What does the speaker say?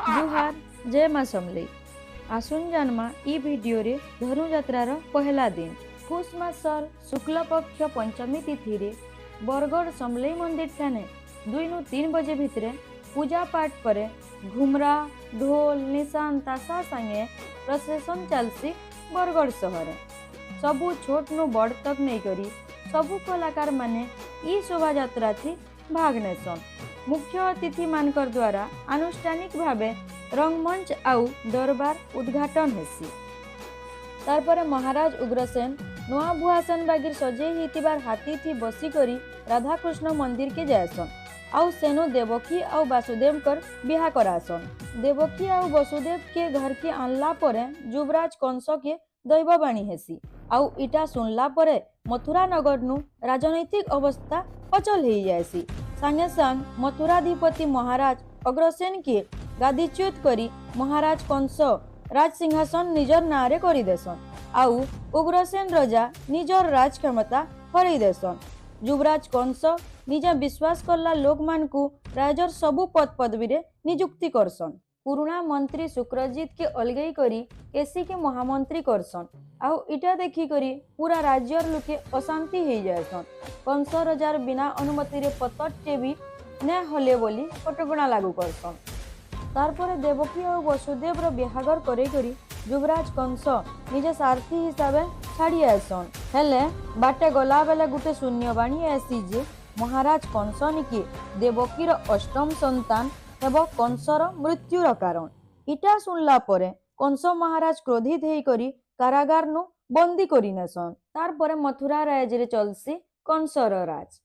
जुहार जय माँ समलई आसुन जन्मा ई भिडियो रे धनुजात्रार पहला दिन पुष मासर शुक्ल पक्ष पंचमी तिथि रे बरगढ़ समलई मंदिर ठाने 2 नु 3 बजे भितरे पूजा पाठ करे घुमरा ढोल निशान तासा संगे प्रसेसन चलसी बरगढ़ सहर सबू छोट नु बड़ तक नहीं करी सबू कलाकार माने ई शोभा यात्रा थी भाग नेसन। मुख्य अतिथि मानकर द्वारा आनुष्ठानिक भावे रंगमंच आउ दरबार उद्घाटन हेसी। तारपरे महाराज उग्रसेन नुआ भुआसन बागिर सजे हितिबार हाथी थी बसी करी राधाकृष्ण मंदिर के जायसन आउ सेनु देवकी आउ वासुदेव कर बिहा करासन। देवकी आउ वसुदेव के घर के आनला परे युवराज कंस के दैववाणी हेसी आउ इटा सुनला परे मथुरा नगर नु राजनैतिक अवस्था अचल हो जाएसी। संगे संग मथुराधिपति महाराज अग्रसेन के गादीच्युत करी महाराज कंस राज सिंहासन निजर नारे करी देसन आउ उग्रसेन राजा निजर राज क्षमता हरई देसन। युवराज कंस निजा विश्वास करला लोक मान को राजर सबु पद पदवी रे नियुक्ति करसन। पुराना मंत्री शुक्रजीत के अलगई करी केसी के महामंत्री करसन आउ इटा देखी करी पूरा राज्यर लोके अशांति हो जाएसन। कंस राजार बिना अनुमति रे पतटे भी न हले बोली कटकणा लागू करसन। तारपरे देवकी और वसुदेव रो बिहागर करे करी युवराज कंस निजे सारथी हिसाबे छाड़ी आसन। हेले बाटे गला बेले गुटे शून्यवाणी आसी जे महाराज कंस निके देवकी रो अष्टम संतान हेबो कंसर मृत्युर कारण। इटा सुनला परे कंस महाराज क्रोधित हेई करी कारागार नु बंदी करी नेसन। तार परे मथुरा राज रे चलसी कंसर राज।